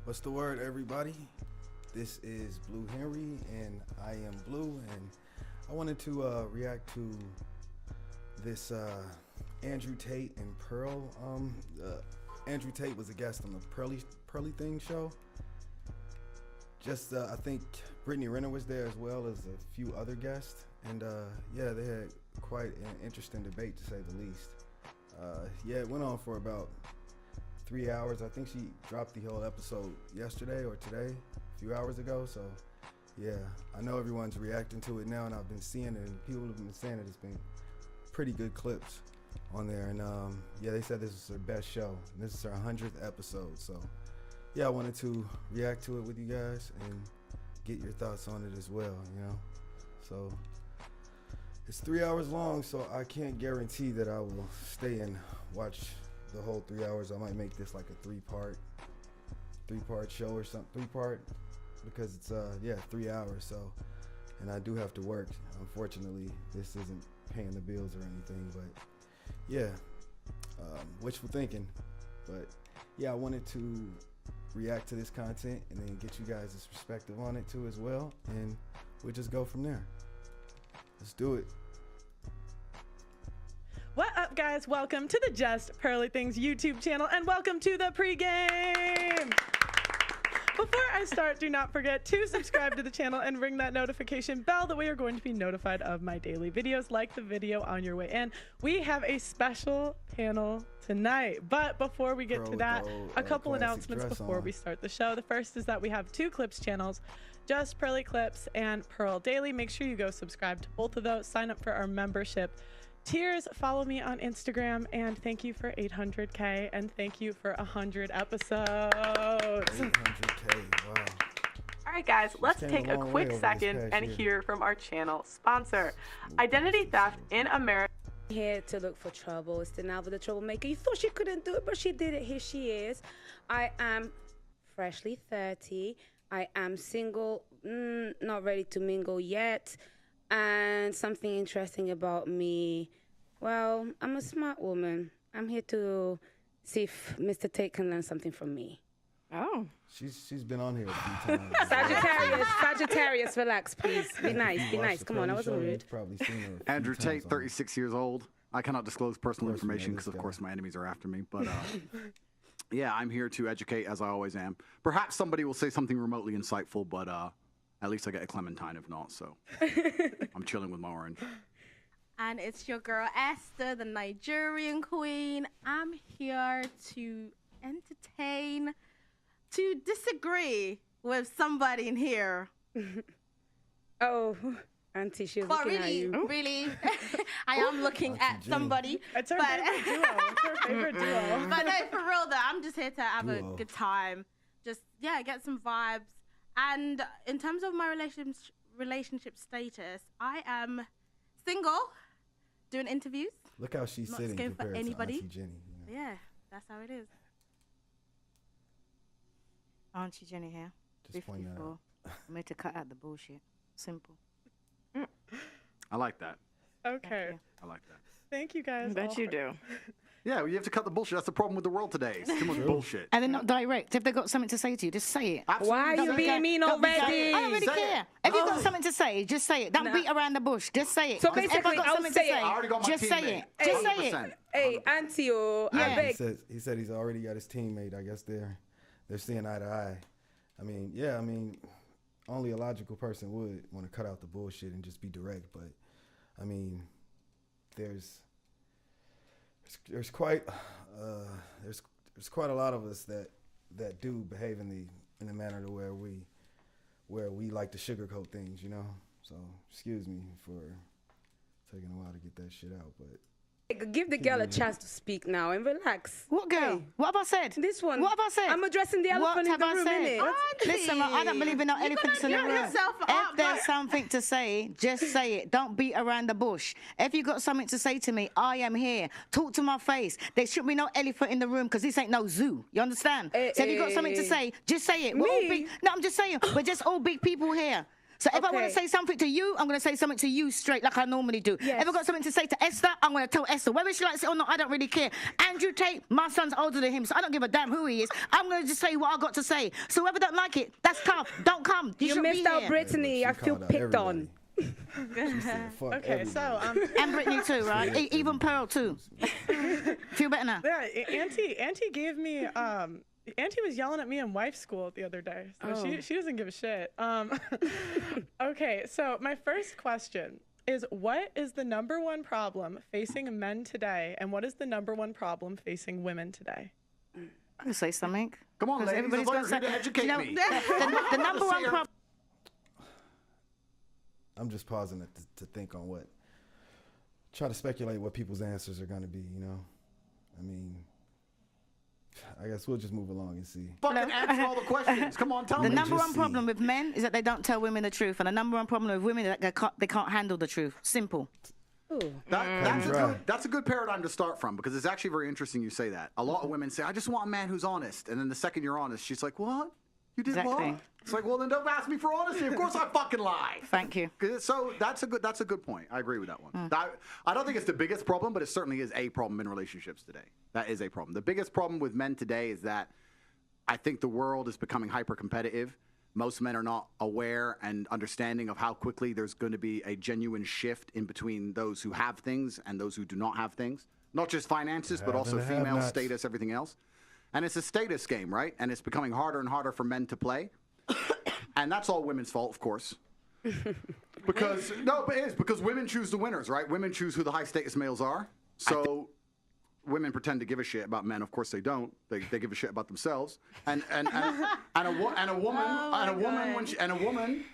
What's the word, everybody? This is Blue Henry, and I am Blue, and I wanted to react to this Andrew Tate and Pearl. Andrew Tate was a guest on the Pearly Thing show. I think Brittany Renner was there as well as a few other guests, and yeah, they had quite an interesting debate, to say the least. Yeah, it went on for about 3 hours. I think she dropped the whole episode yesterday or today, a few hours ago. So yeah, I know everyone's reacting to it now, and I've been seeing it, and people have been saying that it's been pretty good clips on there. And yeah, they said this is their best show. And this is our 100th episode. So yeah, I wanted to react to it with you guys and get your thoughts on it as well, you know. So it's 3 hours long, so I can't guarantee that I will stay and watch the whole 3 hours. I might make this like a three-part show or something, because it's yeah, 3 hours. So, and I do have to work. Unfortunately, this isn't paying the bills or anything, but yeah, wishful thinking. But yeah, I wanted to react to this content and then get you guys' perspective on it too as well, and we'll just go from there. Let's do it. What up, guys? Welcome to the Just Pearly Things YouTube channel, and welcome to the pregame. Before I start, do not forget to subscribe to the channel and ring that notification bell. That way you're going to be notified of my daily videos. Like the video on your way in. We have a special panel tonight, but before we get to that, a couple announcements before we start the show. The first is that we have two clips channels, Just Pearly Clips and Pearl Daily. Make sure you go subscribe to both of those. Sign up for our membership tiers. Follow me on Instagram, and thank you for 800K, and thank you for 100 episodes. 800K, wow. All right, guys, let's take a quick second and hear from our channel sponsor, Identity Theft in America. Here to look for trouble. It's the novel The Troublemaker. You thought she couldn't do it, but she did it. Here she is. I am freshly 30. I am single, not ready to mingle yet. And something interesting about me, well, I'm a smart woman. I'm here to see if Mr. Tate can learn something from me. Oh. She's been on here a few times. Sagittarius, relax, please. Be nice, be nice. Come on, I wasn't rude. Probably seen her Andrew Tate, 36 years old. I cannot disclose personal information because, of course, my enemies are after me. But yeah, I'm here to educate, as I always am. Perhaps somebody will say something remotely insightful, but at least I get a clementine if not, so I'm chilling with my orange. And it's your girl Esther, the Nigerian queen. I'm here to entertain, to disagree with somebody in here. Oh, Auntie, she's looking at you. Really, I am looking at somebody. It's her favorite duo. It's her favorite duo. But no, for real though, I'm just here to have a good time. Just, yeah, get some vibes. And in terms of my relationship status, I am single, doing interviews. Look how she's not sitting scared compared for anybody. to Auntie Jenny. You know? Yeah, that's how it is. Auntie Jenny here. Just point that out. I'm here to cut out the bullshit. Simple. I like that. Okay. I like that. Thank you, guys. Bet you do. Yeah, well, you have to cut the bullshit. That's the problem with the world today. It's too much bullshit. And they're not direct. If they've got something to say to you, just say it. Absolutely. Why are you being mean already? I don't really care. If you've got something to say, just say it. Don't beat around the bush. Just say it. So If I've basically, got I'll something say to it. I already got my just say teammate. it. Just say it. 100%. Hey, Auntie, I beg. He said he's already got his teammate. I guess they're seeing eye to eye. I mean, yeah, only a logical person would want to cut out the bullshit and just be direct. But I mean, there's quite a lot of us that do behave in the manner to where we like to sugarcoat things, you know. So excuse me for taking a while to get that shit out, but Give the girl a chance to speak now and relax. What girl? Hey, what have I said? this one. What have I said? I'm addressing the elephant in the room, innit? Listen, I don't believe in no elephants in the room. yourself up, If there's something to say, just say it. Don't beat around the bush. If you got something to say to me, I am here. Talk to my face. There should be no elephant in the room because this ain't no zoo. You understand? So if you got something to say, just say it. We're all big. No, I'm just saying. We're just all big people here. So if I want Okay. to say something to you, I'm going to say something to you straight like I normally do. Yes. If I've got something to say to Esther, I'm going to tell Esther. Whether she likes it or not, I don't really care. Andrew Tate, my son's older than him, so I don't give a damn who he is. I'm going to just say what I got to say. So whoever don't like it, that's tough. Don't come. You You shouldn't missed be out here. Brittany. I She feel called out picked on. everybody. She said, "Fuck Okay, so everybody." And Brittany too, right? Even Pearl too. Feel better now? yeah, Auntie gave me Auntie was yelling at me in wife school the other day, so she doesn't give a shit. Okay, so my first question is, what is the number one problem facing men today, and what is the number one problem facing women today? I'm going to say something. Come on, 'Cause ladies. everybody's Everybody's gonna going to educate you know, me. The number one problem. I'm just pausing it to think on what. Try to speculate what people's answers are going to be. You know, I mean, I guess we'll just move along and see. Fucking answer all the questions. Come on, tell The me. number just one see. problem with men is that they don't tell women the truth, and the number one problem with women is that they can't handle the truth. Simple. Ooh. That's a good paradigm to start from, because it's actually very interesting you say that. A lot of women say, I just want a man who's honest. And then the second you're honest, she's like, what? You did Exactly. what? It's like, well, then don't ask me for honesty. Of course I fucking lie. Thank you. So that's a good point. I agree with that one. I don't think it's the biggest problem, but it certainly is a problem in relationships today. That is a problem. The biggest problem with men today is that I think the world is becoming hyper competitive. Most men are not aware and understanding of how quickly there's going to be a genuine shift in between those who have things and those who do not have things. Not just finances, but Have also and the female have-nots. status, everything else. And it's a status game, right? And it's becoming harder and harder for men to play. And that's all women's fault, of course. Because, no, but it is, because women choose the winners, right? Women choose who the high status males are. So women pretend to give a shit about men. Of course they don't. They give a shit about themselves. And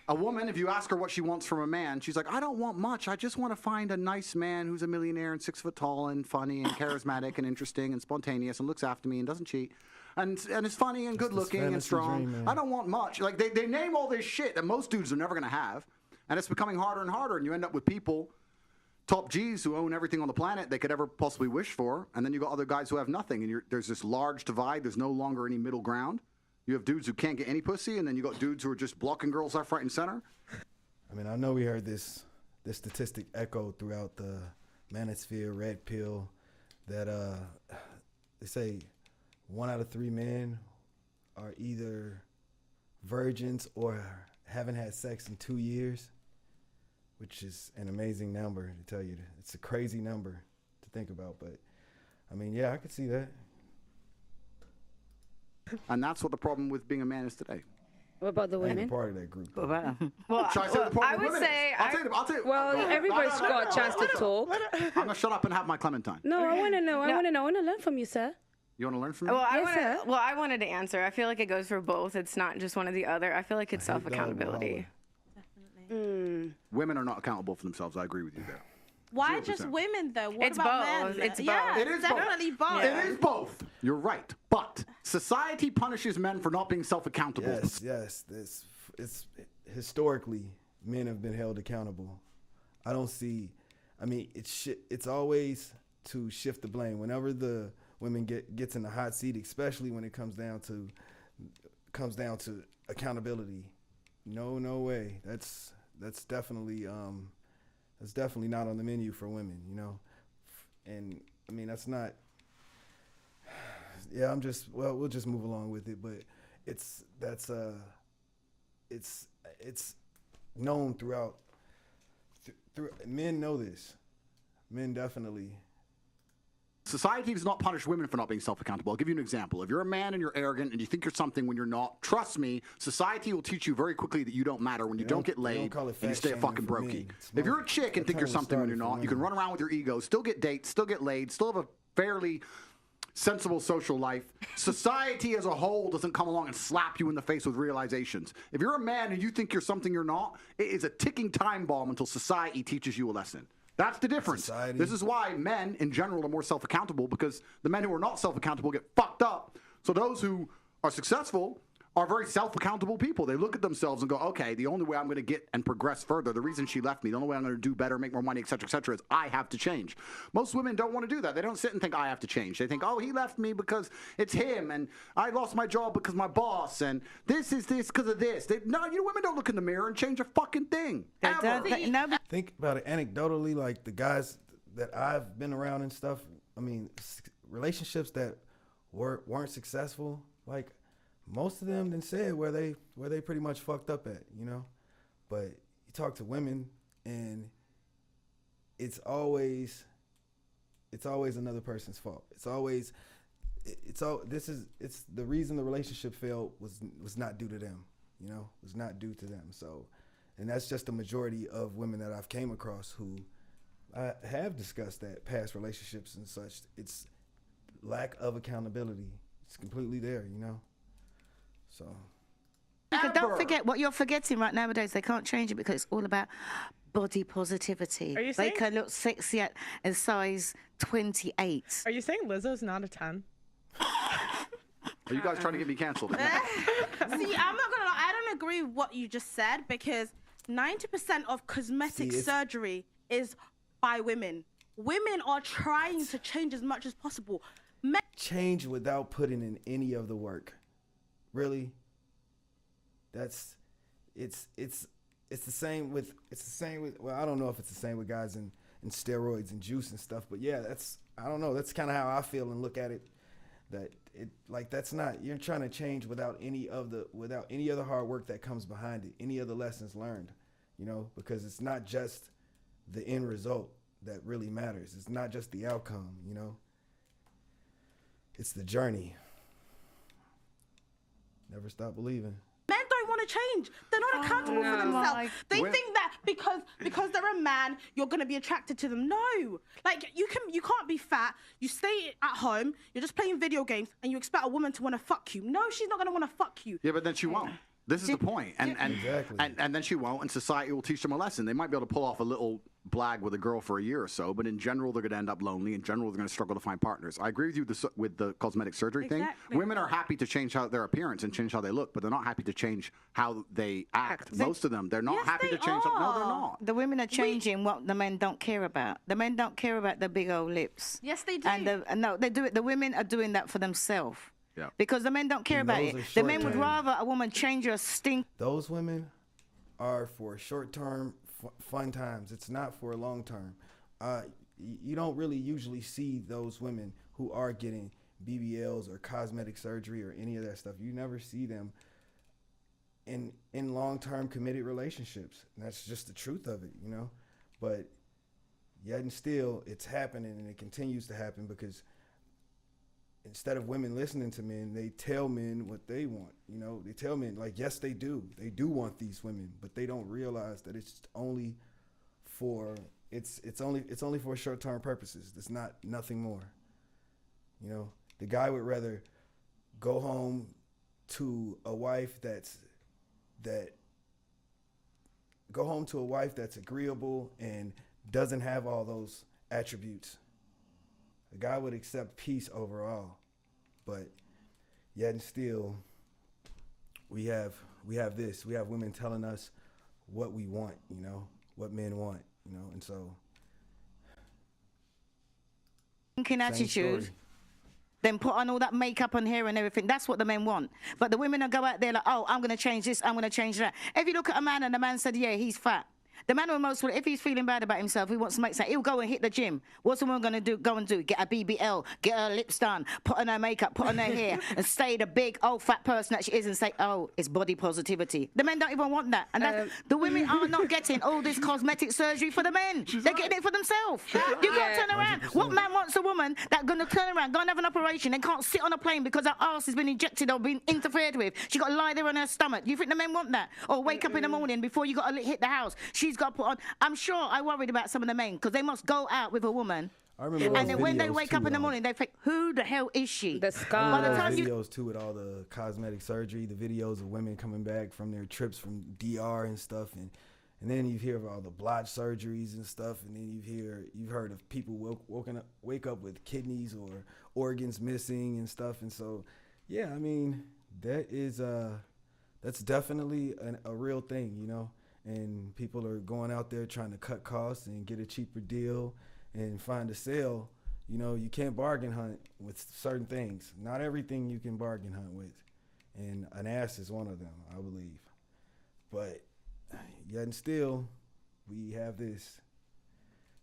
a woman, if you ask her what she wants from a man, she's like, I don't want much. I just want to find a nice man who's a millionaire and 6 foot tall and funny and charismatic and interesting and spontaneous and looks after me and doesn't cheat. And is funny and good looking and fantasy strong. dream, man. I don't want much. Like they name all this shit that most dudes are never gonna have. And it's becoming harder and harder, and you end up with people, top G's, who own everything on the planet they could ever possibly wish for, and then you got other guys who have nothing, and there's this large divide. There's no longer any middle ground. You have dudes who can't get any pussy, and then you got dudes who are just blocking girls left, right, and center. I mean, I know we heard this statistic echoed throughout the manosphere, red pill, that they say 1 out of 3 men are either virgins or haven't had sex in 2 years, which is an amazing number to tell you. It's a crazy number to think about, but I mean, yeah, I could see that. And that's what the problem with being a man is today. What about the I ain't a women? part of that group. though. Well, Should I say what the problem I with would women is? say I'll tell you. Well, everybody's got a chance to talk. I'm gonna shut up and have my Clementine. No, I want to know. I want to learn from you, sir. You want to learn from me? Well, Yes, sir. I wanted to answer. I feel like it goes for both. It's not just one or the other. I feel like it's I hate self-accountability. Women are not accountable for themselves. I agree with you there. Why 0%. just women though? What It's about both. men? It's Yeah, both. It is definitely both. It is both. You're right. But society punishes men for not being self-accountable. Yes. It's historically men have been held accountable. I don't see. I mean, it's always to shift the blame. Whenever the women gets in the hot seat, especially when it comes down to accountability. No way. That's definitely not on the menu for women. You know, and I mean that's not. Yeah, we'll just move along with it, but it's known throughout. Men know this. Men definitely. Society does not punish women for not being self-accountable. I'll give you an example. If you're a man and you're arrogant and you think you're something when you're not, trust me, society will teach you very quickly that you don't matter when you don't get they don't laid call it and you fat stay a shaming fucking for brokey. men. It's If you're a not- chick and that think you're term something when you're started for not, you can women. run around with your ego, still get dates, still get laid, still have a fairly sensible social life. Society as a whole doesn't come along and slap you in the face with realizations. If you're a man and you think you're something you're not, it is a ticking time bomb until society teaches you a lesson. That's the difference. Society. This is why men in general are more self-accountable, because the men who are not self-accountable get fucked up. So those who are successful are very self-accountable people. They look at themselves and go, okay, the only way I'm going to get and progress further, the reason she left me, the only way I'm going to do better, make more money, et cetera, is I have to change. Most women don't want to do that. They don't sit and think, I have to change. They think, oh, he left me because it's him, and I lost my job because my boss, and this is this because of this. No, you women don't look in the mirror and change a fucking thing. Ever. Think about it anecdotally, like the guys that I've been around and stuff. I mean, relationships that weren't successful, like most of them didn't say it where they pretty much fucked up at, you know. But you talk to women, and it's always another person's fault. It's the reason the relationship failed was not due to them, you know, was not due to them. So, and that's just the majority of women that I've came across who I have discussed that past relationships and such. It's lack of accountability. It's completely there, you know. So. Don't forget what you're forgetting right nowadays. They can't change it because it's all about body positivity. Are you they saying, can look sexy at a size 28. Are you saying Lizzo's not a 10? Are you guys trying to get me canceled? See, I'm not gonna lie. I don't agree with what you just said because 90% of cosmetic surgery is by women. Women are trying to change as much as possible. Change without putting in any of the work. Really? It's the same with well, I don't know if it's the same with guys in steroids and juice and stuff, but yeah, I don't know, that's kind of how I feel and look at it. That it, like, that's not, you're trying to change without any of the hard work that comes behind it, any of the lessons learned, you know, because it's not just the end result that really matters. It's not just the outcome, you know. It's the journey. Never stop believing. Men don't want to change. They're not accountable for themselves. They think that because they're a man, you're gonna be attracted to them. No, like you can't be fat. You stay at home. You're just playing video games, and you expect a woman to want to fuck you. No, she's not gonna want to fuck you. Yeah, but then she won't. This is the point. Exactly. And then she won't, and society will teach them a lesson. They might be able to pull off a little blag with a girl for a year or so, but in general, they're going to end up lonely. In general, they're going to struggle to find partners. I agree with you with the cosmetic surgery thing. Women are happy to change their appearance and change how they look, but they're not happy to change how they act. Most of them, they're not happy to change. No, they're not. The women are changing what the men don't care about. The men don't care about the big old lips. Yes, they do. And no, they do it. The women are doing that for themselves. Yeah. Because the men don't care about it. The men would rather a woman change her stink. Those women are for short-term fun times. It's not for a long term. You don't really usually see those women who are getting BBLs or cosmetic surgery or any of that stuff. You never see them in long-term committed relationships. And that's just the truth of it, you know. But yet and still, it's happening, and it continues to happen because instead of women listening to men, they tell men what they want. You know, they tell men, like, yes, they do. They do want these women, but they don't realize that it's only for short-term purposes. It's nothing more. You know, the guy would rather go home to a wife that's agreeable and doesn't have all those attributes. The guy would accept peace overall, but yet and still, we have women telling us what we want, you know, what men want, you know, and so. Thinking attitude, then put on all that makeup and hair and everything. That's what the men want. But the women will go out there like, oh, I'm going to change this, I'm going to change that. If you look at a man and the man said, yeah, he's fat. The man will if he's feeling bad about himself, he wants to make something, he'll go and hit the gym. What's the woman going to do? Go and do? Get a BBL, get her lips done, put on her makeup, put on her hair, and stay the big old fat person that she is and say, oh, it's body positivity. The men don't even want that. And the women are not getting all this cosmetic surgery for the men. They're getting it for themselves. You can't turn around. 100%. What man wants a woman that's going to turn around, go and have an operation, and can't sit on a plane because her arse has been injected or been interfered with? She got to lie there on her stomach. Do you think the men want that? Or wake up in the morning before you got to hit the house, she's got to put on. I'm sure I worried about some of the men because they must go out with a woman. I remember and then when they wake up in the morning, they think, who the hell is she? The scars. By the time videos too with all the cosmetic surgery, the videos of women coming back from their trips from DR and stuff, and then you hear of all the blotch surgeries and stuff, and then you've heard of people wake up with kidneys or organs missing and stuff, and so yeah, I mean, that is that's definitely a real thing, you know. And people are going out there trying to cut costs and get a cheaper deal and find a sale. You know, you can't bargain hunt with certain things. Not everything you can bargain hunt with, and an ass is one of them, I believe. But yet and still, we have this.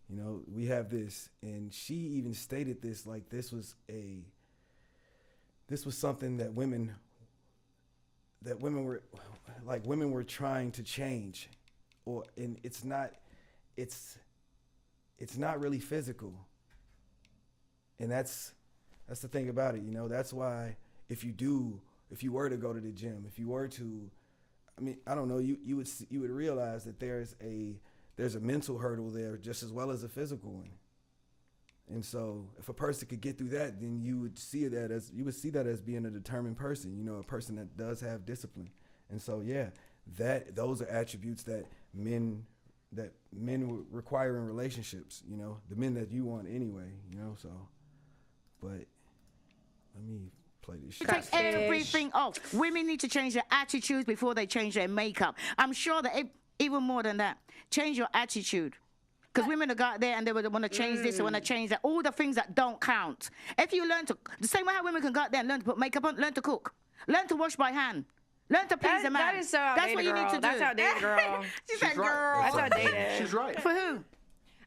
You know, we have this, and she even stated this like this was something that women were trying to change, and it's not really physical. And that's the thing about it, you know. That's why if you were to go to the gym, if you were to, I mean, I don't know, you would realize that there's a mental hurdle there just as well as a physical one. And so if a person could get through that, then you would see that as being a determined person, you know, a person that does have discipline. And so yeah, those are attributes that men require in relationships, you know, the men that you want anyway, you know. So, but let me play this shit. Take everything off. Women need to change their attitudes before they change their makeup. I'm sure that even more than that, change your attitude. Because women will go out there and they would want to change this, they want to change that, all the things that don't count. If you learn to, the same way how women can go out there and learn to put makeup on, learn to cook, learn to wash by hand, learn to please a man. That is so outdated, That's what you need to do. That's outdated, girl. She's like, right. girl. That's outdated. She's right. For who?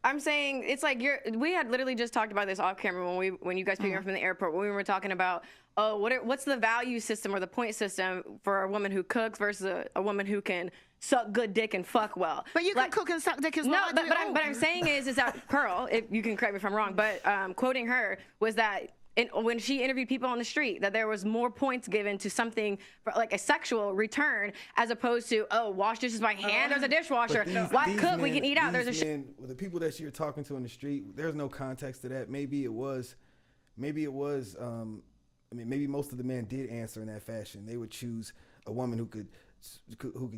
I'm saying it's like we had literally just talked about this off camera when you guys picked me up from the airport, when we were talking about what's the value system or the point system for a woman who cooks versus a woman who can suck good dick and fuck well. But you can cook and suck dick as well. No, but I'm saying is that Pearl, if you can correct me if I'm wrong, but quoting her was that when she interviewed people on the street, that there was more points given to something for like a sexual return as opposed to, wash dishes by hand, there's a dishwasher. Why cook? We can eat out. There's a the people that you're talking to on the street, there's no context to that. Maybe it was I mean, maybe most of the men did answer in that fashion. They would choose a woman who could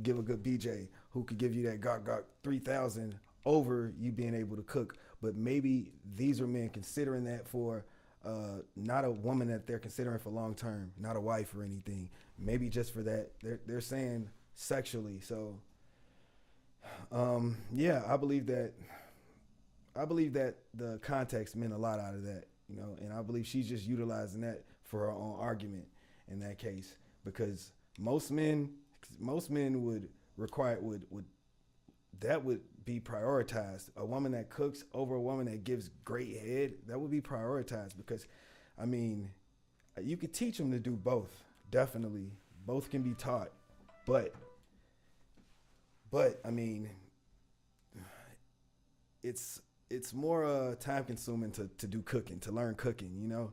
give a good BJ, who could give you that gok 3000 over you being able to cook. But maybe these are men considering that for not a woman that they're considering for long term, not a wife or anything. Maybe just for that. They're saying sexually. So yeah, I believe that the context meant a lot out of that, you know, and I believe she's just utilizing that for her own argument in that case, because most men would be prioritized. A woman that cooks over a woman that gives great head, that would be prioritized, because I mean, you could teach them to do both. Definitely, both can be taught, but I mean, it's more time consuming to do cooking, to learn cooking, you know.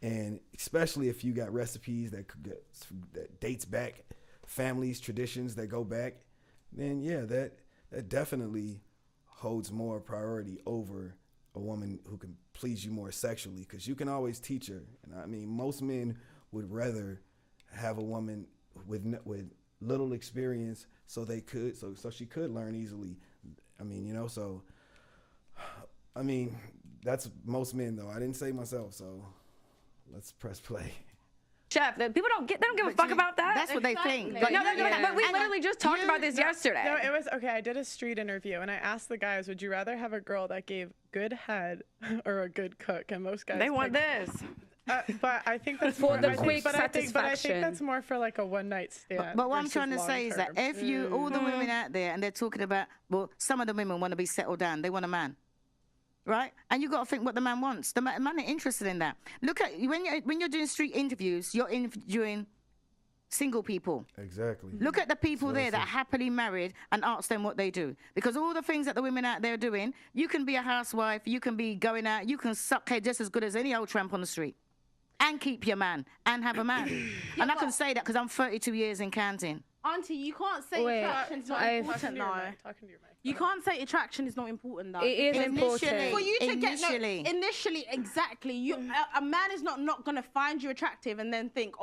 And especially if you got recipes that dates back, families, traditions that go back, then yeah, that definitely holds more priority over a woman who can please you more sexually, because you can always teach her. And I mean, most men would rather have a woman with little experience so she could learn easily. I mean, you know, so I mean, that's most men though. I didn't say myself, so. Let's press play. Chef, people don't give a fuck about that. That's what they think. But we literally just talked about this yesterday. No, it was okay. I did a street interview and I asked the guys, would you rather have a girl that gave good head or a good cook? And most guys want this. But I think that's for more, the quick satisfaction. But I think that's more for like a one night stand. But what I'm trying to say is that if all the women out there and they're talking about, well, some of the women want to be settled down. They want a man. Right? And you got to think what the man wants. The man ain't interested in that. Look at when you're doing street interviews, you're interviewing single people. Exactly. Look at the people there that are happily married and ask them what they do. Because all the things that the women out there are doing, you can be a housewife, you can be going out, you can suck head just as good as any old tramp on the street. And keep your man and have a man. And I can say that because I'm 32 years in counting. Auntie, you can't say attraction's not important now. You can't say attraction is not important though. It is important. For you to get initially, exactly. A man is not gonna find you attractive and then think,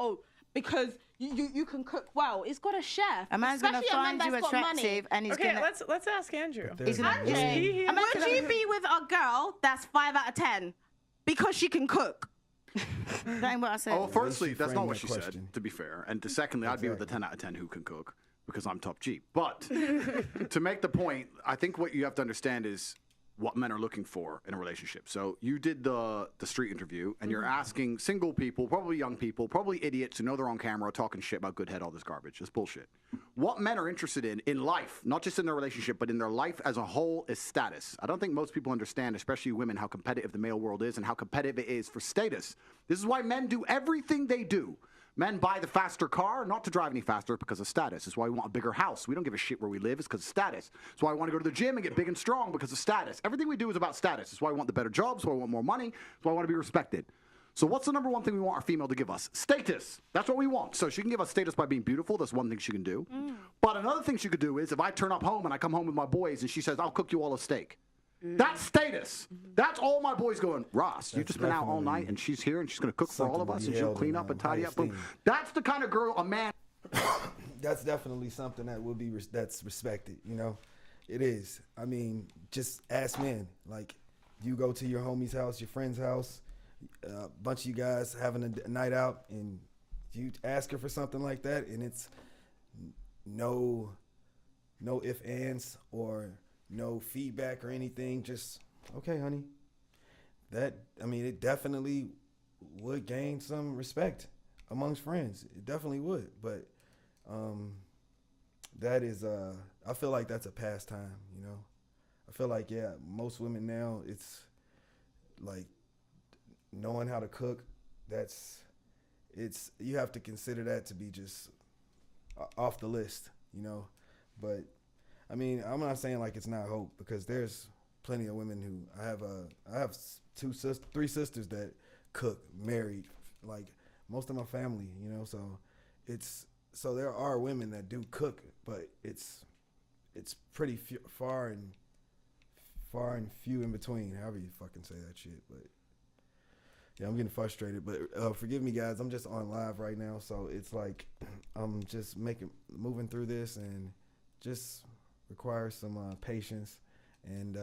because you can cook well. It's got a chef. A man's gonna find you attractive and he's gonna. Let's ask Andrew. Andrew, would you be with a girl that's 5 out of 10 because she can cook? That ain't what I said. Oh, firstly, she that's framed not what that she question. said, to be fair. And secondly, I'd be with a 10 out of 10 who can cook because I'm top G. But to make the point, I think what you have to understand is what men are looking for in a relationship. So you did the street interview, and you're asking single people, probably young people, probably idiots who know they're on camera talking shit about good head, all this garbage. It's bullshit. What men are interested in life, not just in their relationship, but in their life as a whole, is status. I don't think most people understand, especially women, how competitive the male world is and how competitive it is for status. This is why men do everything they do. Men buy the faster car, not to drive any faster, because of status. It's why we want a bigger house. We don't give a shit where we live. It's because of status. It's why I want to go to the gym and get big and strong, because of status. Everything we do is about status. It's why I want the better job. It's why I want more money. It's why I want to be respected. So what's the number one thing we want our female to give us? Status. That's what we want. So she can give us status by being beautiful. That's one thing she can do. But another thing she could do is if I turn up home and I come home with my boys and she says, I'll cook you all a steak. That's status. That's all my boys going, Ross, you've just been out all night and she's here and she's going to cook for all of us and she'll clean up and tidy up. Boom. That's the kind of girl a man. That's definitely something that will be that's respected. You know, it is. I mean, just ask men. Like, you go to your homie's house, your friend's house, a bunch of you guys having a night out, and you ask her for something like that, and it's no ifs, ands, or no feedback or anything. Just, okay, honey. It definitely would gain some respect amongst friends. It definitely would. But that is, I feel like that's a pastime, you know. I feel like, yeah, most women now, it's like knowing how to cook. You have to consider that to be just off the list, you know. But I mean, I'm not saying like it's not hope, because there's plenty of women who I have three sisters that cook, married, like most of my family, you know. So there are women that do cook, but it's pretty far and few in between, however you fucking say that shit. But yeah, I'm getting frustrated. But forgive me, guys. I'm just on live right now, so it's like I'm just moving through this, and just requires some patience, and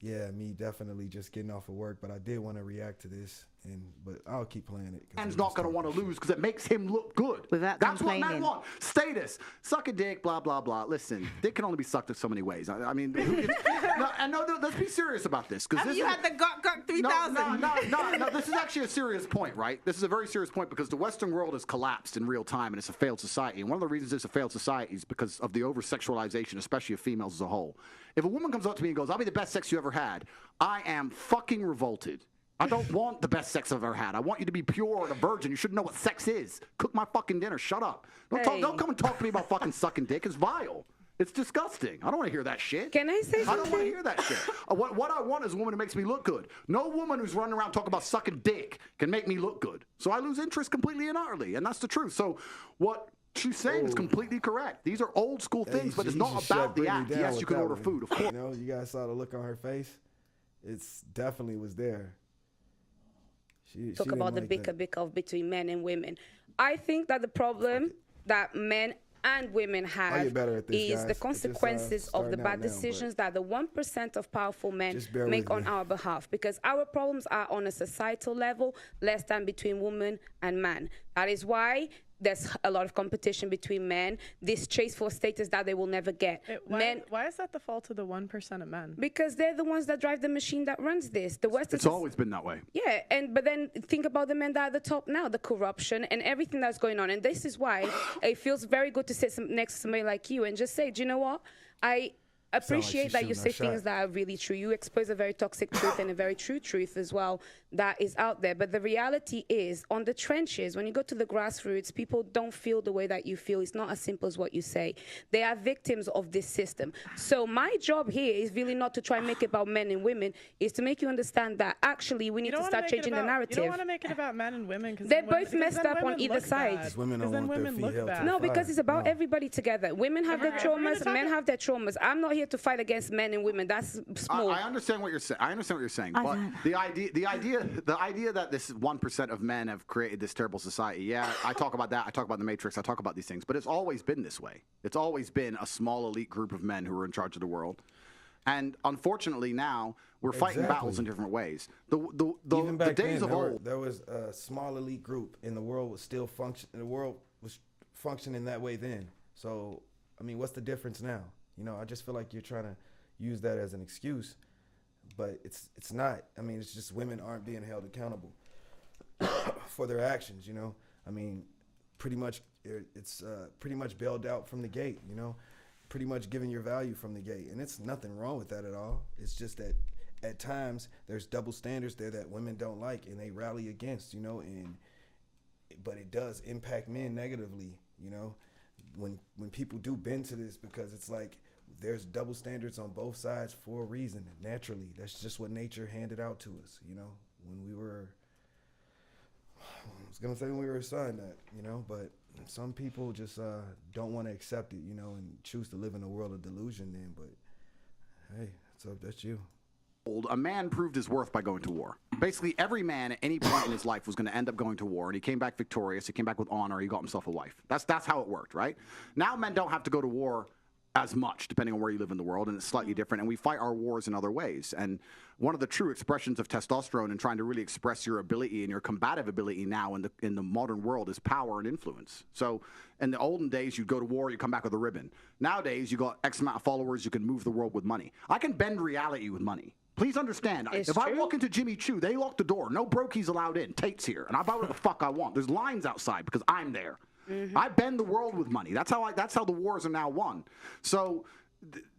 yeah, me definitely just getting off of work. But I did want to react to this, but I'll keep playing it. Man's not going to want to lose because it makes him look good. Without That's what complaining. men want. Status. Suck a dick, blah, blah, blah. Listen, dick can only be sucked in so many ways. I mean, let's be serious about this. Have you had the Gok 3000? No, this is actually a serious point, right? This is a very serious point, because the Western world has collapsed in real time, and it's a failed society. And one of the reasons it's a failed society is because of the over-sexualization, especially of females as a whole. If a woman comes up to me and goes, I'll be the best sex you ever had, I am fucking revolted. I don't want the best sex I've ever had. I want you to be pure and a virgin. You should know what sex is. Cook my fucking dinner. Shut up. Don't come and talk to me about fucking sucking dick. It's vile. It's disgusting. I don't want to hear that shit. Can I say something? I don't want to hear that shit. What I want is a woman who makes me look good. No woman who's running around talking about sucking dick can make me look good. So I lose interest completely and utterly, and that's the truth. So what she's saying is completely correct. These are old school things, but it's not about the act. Yes, you can order food, of course. You know, you guys saw the look on her face. It's definitely was there. Talk about the bicker between men and women. I think that the problem that men and women have is the consequences of the bad decisions that the 1% of powerful men make on our behalf, because our problems are on a societal level, less than between woman and man. That is why there's a lot of competition between men, this chase for status that they will never get. Why is that the fault of the 1% of men? Because they're the ones that drive the machine that runs this. The West It's always been that way. Yeah, but then think about the men that are at the top now, the corruption and everything that's going on. And this is why it feels very good to sit next to somebody like you and just say, do you know what? I appreciate that you say things that are really true. You expose a very toxic truth and a very true truth as well that is out there. But the reality is, on the trenches, when you go to the grassroots, people don't feel the way that you feel. It's not as simple as what you say. They are victims of this system. So my job here is really not to try and make it about men and women, is to make you understand that actually we need to start changing the narrative. You don't want to make it about men and women, because they're both messed up on either side. Because then women look bad. No, because it's about everybody together. Women have their traumas, men have their traumas. I'm not here to fight against men and women. That's small. I understand what you're saying. But the idea that this 1% of men have created this terrible society. Yeah, I talk about that. I talk about the Matrix. I talk about these things. But it's always been this way. It's always been a small elite group of men who are in charge of the world. And unfortunately now, we're fighting battles in different ways. Even back the days then, of old. there was a small elite group, and the world was still the world was functioning that way then. So, I mean, what's the difference now? You know, I just feel like you're trying to use that as an excuse, but it's not. I mean, it's just women aren't being held accountable for their actions. You know, I mean, pretty much it's pretty much bailed out from the gate. You know, pretty much giving your value from the gate, and it's nothing wrong with that at all. It's just that at times there's double standards there that women don't like and they rally against. You know, but it does impact men negatively. You know, when people do bend to this, because it's like there's double standards on both sides for a reason. Naturally, that's just what nature handed out to us. You know, when we were assigned that. You know, but some people just don't want to accept it. You know, and choose to live in a world of delusion. Then, but hey, that's you. A man proved his worth by going to war. Basically, every man at any point in his life was going to end up going to war, and he came back victorious. He came back with honor. He got himself a wife. That's how it worked, right? Now men don't have to go to war as much, depending on where you live in the world, and it's slightly different, and we fight our wars in other ways. And one of the true expressions of testosterone and trying to really express your ability and your combative ability now in the modern world is power and influence. So in the olden days, you'd go to war, you come back with a ribbon. Nowadays, you got X amount of followers, you can move the world with money. I can bend reality with money. Please understand, if I walk into Jimmy Choo, they lock the door. No brokies allowed in. Tate's here. And I buy what the fuck I want. There's lines outside because I'm there. Mm-hmm. I bend the world with money. That's how the wars are now won. So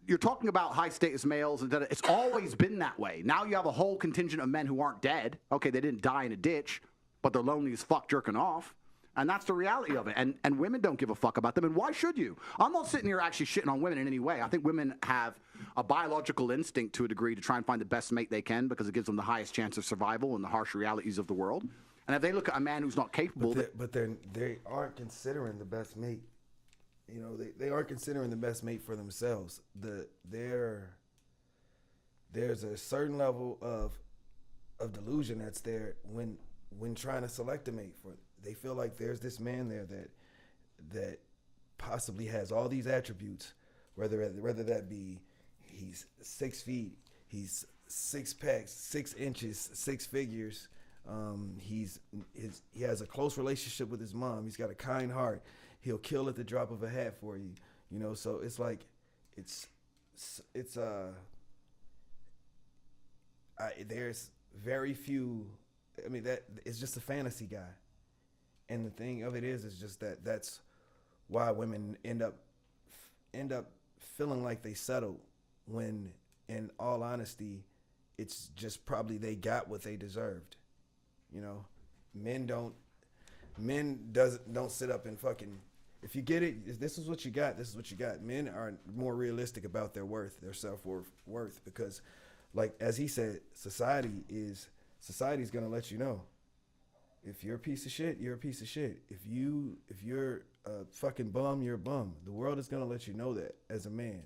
you're talking about high status males, and it's always been that way. Now you have a whole contingent of men who aren't dead. Okay, they didn't die in a ditch, but they're lonely as fuck jerking off. And that's the reality of it. And women don't give a fuck about them. And why should you? I'm not sitting here actually shitting on women in any way. I think women have a biological instinct to a degree to try and find the best mate they can because it gives them the highest chance of survival in the harsh realities of the world. And if they look at a man who's not capable... They aren't considering the best mate. You know, they aren't considering the best mate for themselves. There's a certain level of delusion that's there when trying to select a mate for. They feel like there's this man there that possibly has all these attributes, whether that be he's 6 feet, he's 6 packs, 6 inches, 6 figures. He has a close relationship with his mom. He's got a kind heart. He'll kill at the drop of a hat for you. You know, so it's like there's very few. I mean, that it's just a fantasy guy. And the thing of it is just that's why women end up feeling like they settled when, in all honesty, it's just probably they got what they deserved. You know, men don't sit up and fucking, if you get it, this is what you got, this is what you got. Men are more realistic about their worth, their self-worth, because, like, as he said, society's gonna let you know. If you're a piece of shit, you're a piece of shit. If you're a fucking bum, you're a bum. The world is gonna let you know that as a man.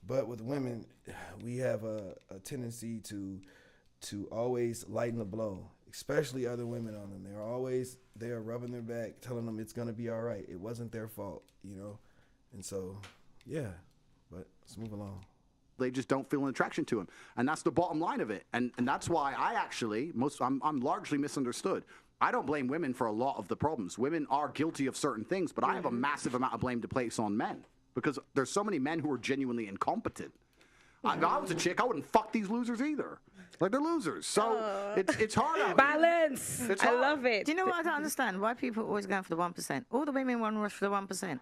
But with women, we have a tendency to always lighten the blow, especially other women on them. They're rubbing their back, telling them it's gonna be all right. It wasn't their fault, you know. And so, yeah. But let's move along. They just don't feel an attraction to him, and that's the bottom line of it. And that's why I'm largely misunderstood. I don't blame women for a lot of the problems. Women are guilty of certain things, but I have a massive amount of blame to place on men because there's so many men who are genuinely incompetent. If I was a chick, I wouldn't fuck these losers either. Like, they're losers. So it's hard out balance. It's I hard. love it. Do you know what I don't understand? Why people are always going for the 1%? All the women want to rush for the 1%.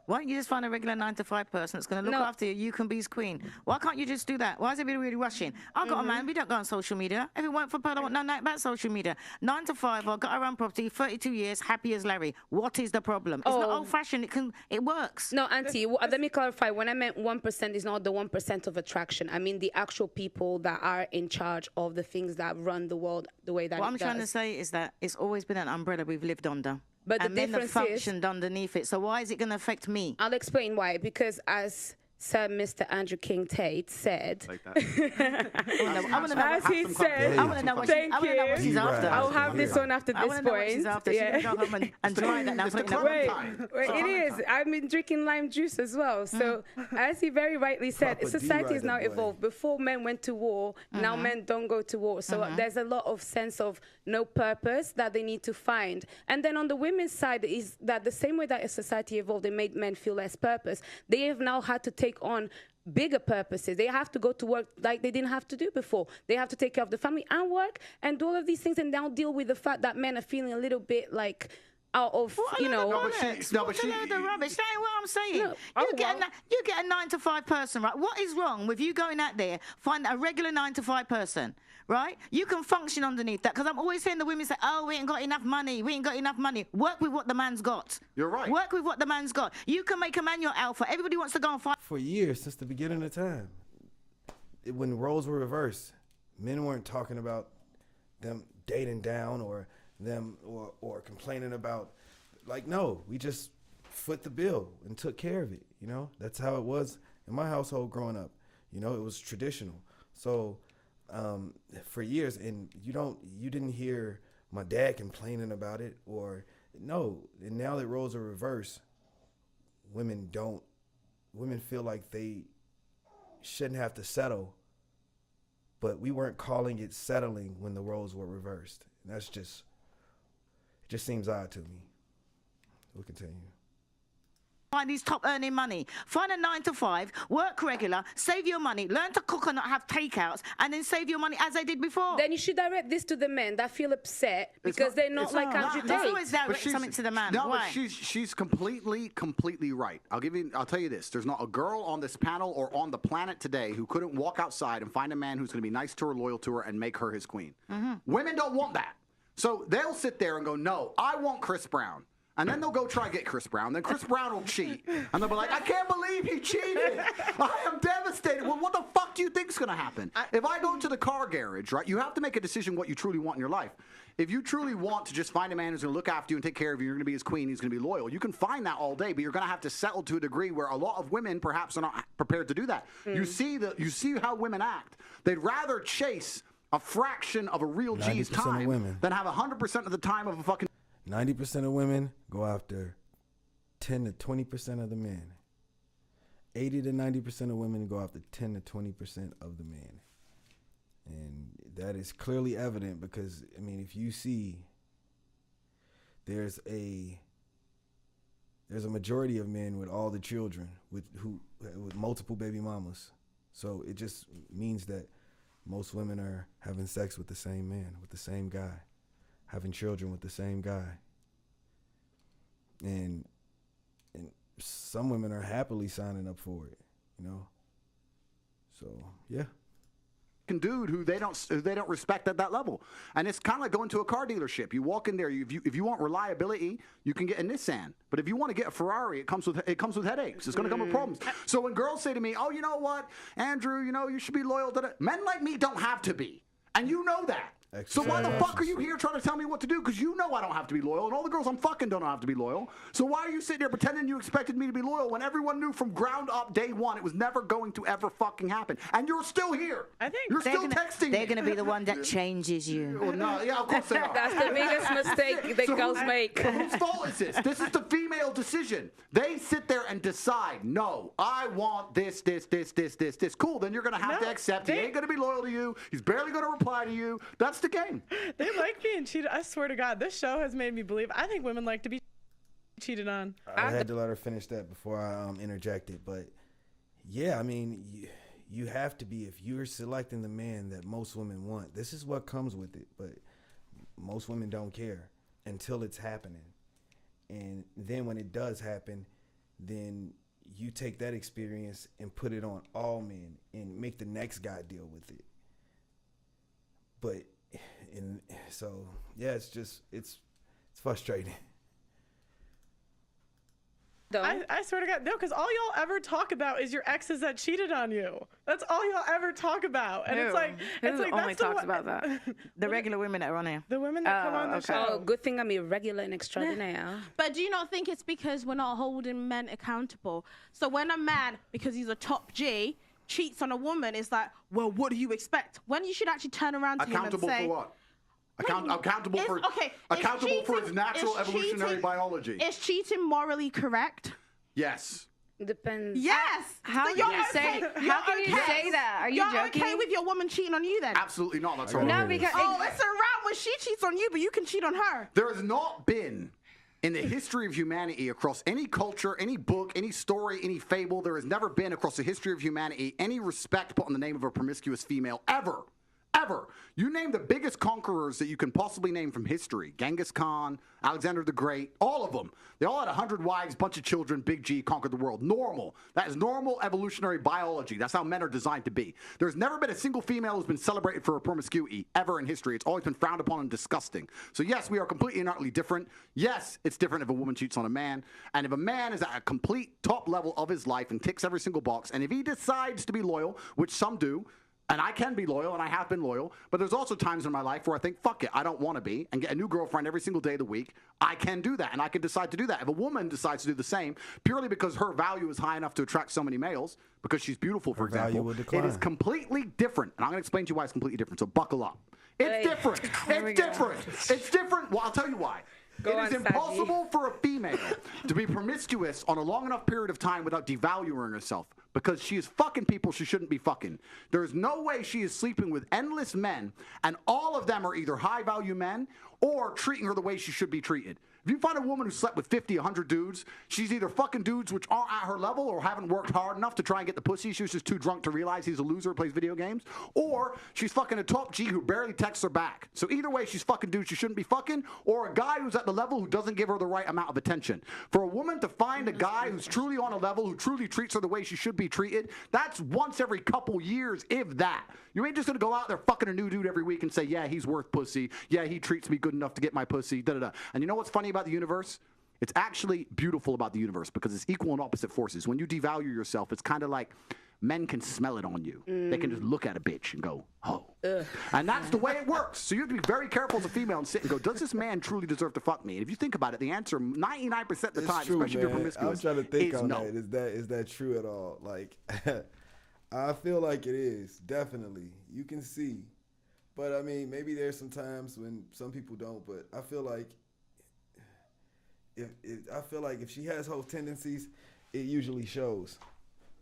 Why don't you just find a regular 9-to-5 person that's going to look after you? You can be his queen. Why can't you just do that? Why is everybody really rushing? I've got a man. We don't go on social media. If it weren't for Pearl, I want nothing about social media. 9 to 5. I've got our own property. 32 years. Happy as Larry. What is the problem? It's not old-fashioned. It works. No, Auntie. Let me clarify. When I meant 1% is not the 1% of attraction. I mean the actual people that are in charge of the things that run the world the way that What it I'm does. trying to say is that it's always been an umbrella we've lived under. But the and men have difference is, functioned underneath it. So why is it going to affect me? I'll explain why. Because as Sir Mr. Andrew King Tate said. Like that. I want to know As he said, I want to know what thank she's you. after. I'll have this on after I this want to know what she's point. after. She's going to go home and try that now. It's the put it in Clementine. her- Wait, it is. I've been drinking lime juice as well. So, as he very rightly said, Proper society has now D-rider boy. evolved. Before men went to war, now men don't go to war. So, there's a lot of sense of no purpose that they need to find. And then on the women's side is that the same way that as society evolved, it made men feel less purpose. They have now had to take on bigger purposes. They have to go to work like they didn't have to do before. They have to take care of the family and work and do all of these things and now deal with the fact that men are feeling a little bit like out of, you know. What a load of rubbish. That ain't what I'm saying. No. You get a 9 to 5 person, right? What is wrong with you going out there, find a regular 9 to 5 person, right? You can function underneath that because I'm always hearing the women say, oh, we ain't got enough money. We ain't got enough money. Work with what the man's got. You're right. Work with what the man's got. You can make a man your alpha. Everybody wants to go and fight. For years, since the beginning of time, when roles were reversed, men weren't talking about them dating down or them or complaining about, like, no, we just foot the bill and took care of it. You know, that's how it was in my household growing up. You know, it was traditional. So for years, and you didn't hear my dad complaining about it or no. And now that roles are reversed, women feel like they shouldn't have to settle, but we weren't calling it settling when the roles were reversed. And it just seems odd to me. We'll continue. Find these top earning money. Find a 9 to 5, work regular, save your money, learn to cook and not have takeouts, and then save your money as they did before. Then you should direct this to the men that feel upset because they're not like Andrew There's Tate. always direct something to the man. No, Why? but she's completely right. I'll tell you this. There's not a girl on this panel or on the planet today who couldn't walk outside and find a man who's going to be nice to her, loyal to her, and make her his queen. Women don't want that. So they'll sit there and go, no, I want Chris Brown. And then they'll go try to get Chris Brown. Then Chris Brown will cheat. And they'll be like, I can't believe he cheated. I am devastated. Well, what the fuck do you think is going to happen? If I go to the car garage, right, you have to make a decision what you truly want in your life. If you truly want to just find a man who's going to look after you and take care of you, you're going to be his queen, he's going to be loyal, you can find that all day, but you're going to have to settle to a degree where a lot of women perhaps are not prepared to do that. You see how women act. They'd rather chase a fraction of a real G's 90% of time women. than have 100% of the time of a fucking 90% of women go after 10 to 20% of the men. 80 to 90% of women go after 10 to 20% of the men. And that is clearly evident because, I mean, if you see, there's a majority of men with all the children with multiple baby mamas. So it just means that most women are having sex with the same man, with the same guy, having children with the same guy. And some women are happily signing up for it, you know? So, yeah. Dude who they don't respect at that level. And it's kind of like going to a car dealership. You walk in there, if you want reliability, you can get a Nissan. But if you want to get a Ferrari, it comes with headaches. It's going to come with problems. So when girls say to me, "Oh, you know what, Andrew, you know you should be loyal to the," men like me don't have to be, and you know that. So why the fuck are you here trying to tell me what to do? Because you know I don't have to be loyal, and all the girls I'm fucking don't have to be loyal. So why are you sitting there pretending you expected me to be loyal when everyone knew from ground up day one it was never going to ever fucking happen? And you're still here. I think you're still texting me. They're going to be the one that changes you. Well, no, yeah, of course they are. That's the biggest mistake that girls make. So whose fault is this? This is the female decision. They sit there and decide, no, I want this. Cool, then you're going to have to accept he ain't going to be loyal to you. He's barely going to reply to you. That's the game. They like being cheated. I swear to God, this show has made me believe. I think women like to be cheated on. I had to let her finish that before I interjected. But, yeah, I mean, you have to be. If you're selecting the man that most women want, this is what comes with it. But most women don't care until it's happening. And then when it does happen, then you take that experience and put it on all men and make the next guy deal with it. But, so, yeah, it's frustrating. I swear to God, no, because all y'all ever talk about is your exes that cheated on you. That's all y'all ever talk about, and it's like only that's talks about that. The regular women that are on here. The women that come on the show. Oh, good thing I'm irregular and extraordinaire. But do you not think it's because we're not holding men accountable? So when a man, because he's a top G, cheats on a woman, it's like, well, what do you expect? When you should actually turn around to him and Accountable say, for what? Accountable for his natural evolutionary biology. Is cheating morally correct? Yes. Depends. Yes. How So can you say that? Are you You're joking? okay with your woman cheating on you then? Absolutely not. That's wrong. No, because Oh, it's around when she cheats on you, but you can cheat on her. There has not been, in the history of humanity, across any culture, any book, any story, any fable, there has never been across the history of humanity any respect put on the name of a promiscuous female ever. Ever. You name the biggest conquerors that you can possibly name from history. Genghis Khan, Alexander the Great, all of them. They all had 100 wives, bunch of children, big G, conquered the world. Normal. That is normal evolutionary biology. That's how men are designed to be. There's never been a single female who's been celebrated for her promiscuity ever in history. It's always been frowned upon and disgusting. So yes, we are completely and utterly different. Yes, it's different if a woman cheats on a man. And if a man is at a complete top level of his life and ticks every single box, and if he decides to be loyal, which some do, and I can be loyal, and I have been loyal, but there's also times in my life where I think, fuck it, I don't want to be, and get a new girlfriend every single day of the week. I can do that, and I can decide to do that. If a woman decides to do the same, purely because her value is high enough to attract so many males, because she's beautiful, for example, it is completely different. And I'm going to explain to you why it's completely different, so buckle up. It's different. It's different. It's different. Well, I'll tell you why. It is impossible for a female to be promiscuous on a long enough period of time without devaluing herself, because she is fucking people she shouldn't be fucking. There's no way she is sleeping with endless men, and all of them are either high-value men or treating her the way she should be treated. If you find a woman who slept with 50, 100 dudes, she's either fucking dudes which aren't at her level or haven't worked hard enough to try and get the pussy. She was just too drunk to realize he's a loser who plays video games. Or she's fucking a top G who barely texts her back. So either way, she's fucking dudes she shouldn't be fucking, or a guy who's at the level who doesn't give her the right amount of attention. For a woman to find a guy who's truly on a level, who truly treats her the way she should be treated, that's once every couple years, if that. You ain't just gonna go out there fucking a new dude every week and say, yeah, he's worth pussy. Yeah, he treats me good enough to get my pussy. Da da da. And you know what's funny about the universe? It's actually beautiful about the universe because it's equal and opposite forces. When you devalue yourself, it's kind of like men can smell it on you. They can just look at a bitch and go, oh. And that's the way it works. So you have to be very careful as a female and sit and go, does this man truly deserve to fuck me? And if you think about it, the answer 99% of the time, true, especially if you're promiscuous, I'm trying to think is on no. that. Is that true at all? Like, I feel like it is, definitely. You can see. But, I mean, maybe there's some times when some people don't, but I feel like if she has those tendencies, it usually shows.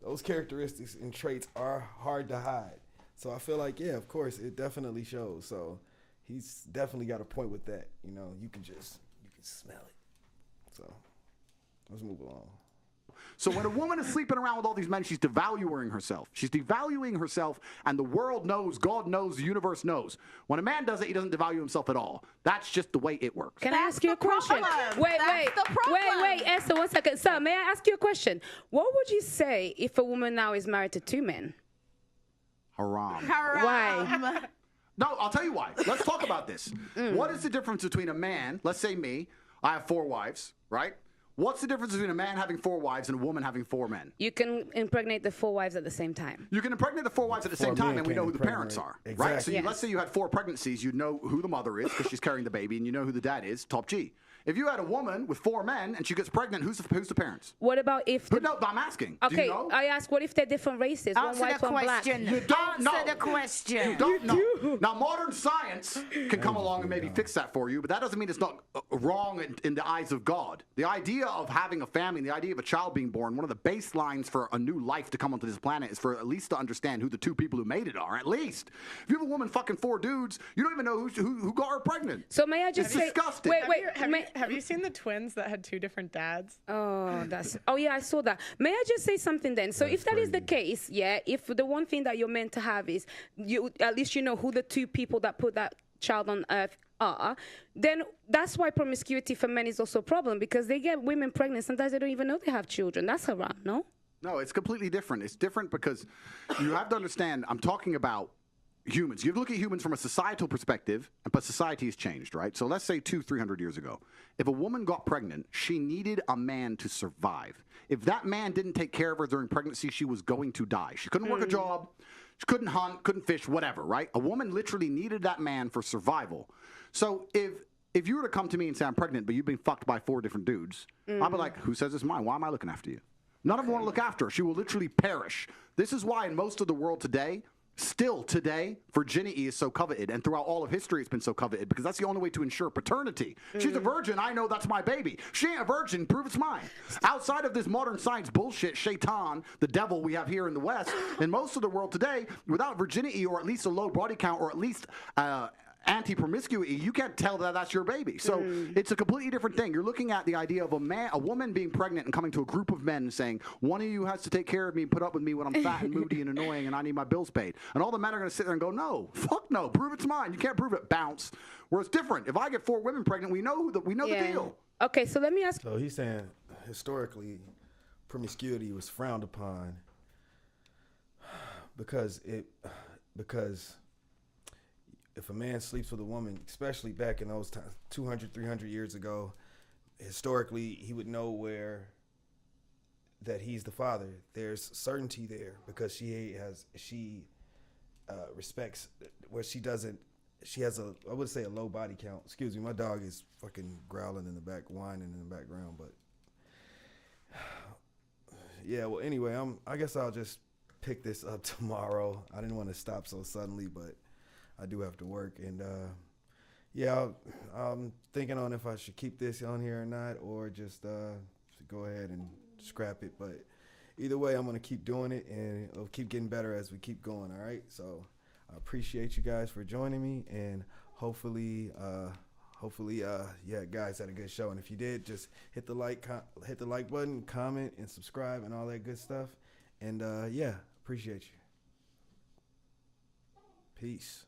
Those characteristics and traits are hard to hide. So I feel like, yeah, of course, it definitely shows. So he's definitely got a point with that. You know, you can smell it. So let's move along. So when a woman is sleeping around with all these men, she's devaluing herself. She's devaluing herself, and the world knows, God knows, the universe knows. When a man does it, he doesn't devalue himself at all. That's just the way it works. Can I ask you a question? Wait, Esther, 1 second. Sir, may I ask you a question? What would you say if a woman now is married to 2 men? Haram. Why? No, I'll tell you why. Let's talk about this. What is the difference between a man, let's say me, I have 4 wives, right? What's the difference between a man having 4 wives and a woman having 4 men? You can impregnate the 4 wives at the same time. You can impregnate the 4 wives at the same time, and we know who the parents are, exactly. right? So let's say you had 4 pregnancies, you know who the mother is because she's carrying the baby, and you know who the dad is, top G. If you had a woman with 4 men and she gets pregnant, who's the parents? What about if? But no, I'm asking. Okay, do you know? I ask, what if they're different races? Answer one white, the one black. question. You don't know. Answer the question. You don't know. Now, modern science can come along and maybe fix that for you, but that doesn't mean it's not wrong in the eyes of God. The idea of having a family, the idea of a child being born, one of the baselines for a new life to come onto this planet is for at least to understand who the 2 people who made it are. At least. If you have a woman fucking 4 dudes, you don't even know who got her pregnant. So may I just say? Disgusting. Wait. Have you seen the twins that had 2 different dads? Oh yeah, I saw that. May I just say something then? So if that is the case, yeah, if the one thing that you're meant to have is you, at least you know who the 2 people that put that child on earth are, then that's why promiscuity for men is also a problem, because they get women pregnant. Sometimes they don't even know they have children. That's haram, no? No, it's completely different. It's different because you have to understand, I'm talking about humans. You look at humans from a societal perspective, but society has changed, right? So let's say 200-300 years ago, if a woman got pregnant, she needed a man to survive. If that man didn't take care of her during pregnancy, she was going to die. She couldn't work a job, she couldn't hunt, couldn't fish, whatever, right? A woman literally needed that man for survival. So if you were to come to me and say I'm pregnant, but you've been fucked by 4 different dudes, I'd be like, who says it's mine? Why am I looking after you? None of them want to look after her. She will literally perish. This is why in most of the world today, still today, virginity is so coveted, and throughout all of history it's been so coveted, because that's the only way to ensure paternity. She's a virgin, I know that's my baby. She ain't a virgin, prove it's mine. Outside of this modern science bullshit, Shaitan, the devil we have here in the West, in most of the world today, without virginity or at least a low body count or at least anti-promiscuity, you can't tell that that's your baby. So it's a completely different thing. You're looking at the idea of a woman being pregnant and coming to a group of men and saying, one of you has to take care of me and put up with me when I'm fat and moody and annoying and I need my bills paid. And all the men are going to sit there and go, no, fuck no, prove it's mine. You can't prove it, bounce. Where it's different. If I get 4 women pregnant, we know the deal. Okay, so let me ask. So he's saying historically, promiscuity was frowned upon because if a man sleeps with a woman, especially back in those times, 200, 300 years ago, historically, he would know that he's the father. There's certainty there because she respects where she has I would say a low body count. Excuse me, my dog is fucking growling in the back, whining in the background, but yeah, well, anyway, I guess I'll just pick this up tomorrow. I didn't want to stop so suddenly, but I do have to work, and yeah, I'm thinking on if I should keep this on here or not, or just go ahead and scrap it. But either way, I'm gonna keep doing it, and it'll keep getting better as we keep going. All right, so I appreciate you guys for joining me, and hopefully, yeah, guys had a good show. And if you did, just hit the like button, comment, and subscribe, and all that good stuff. And yeah, appreciate you. Peace.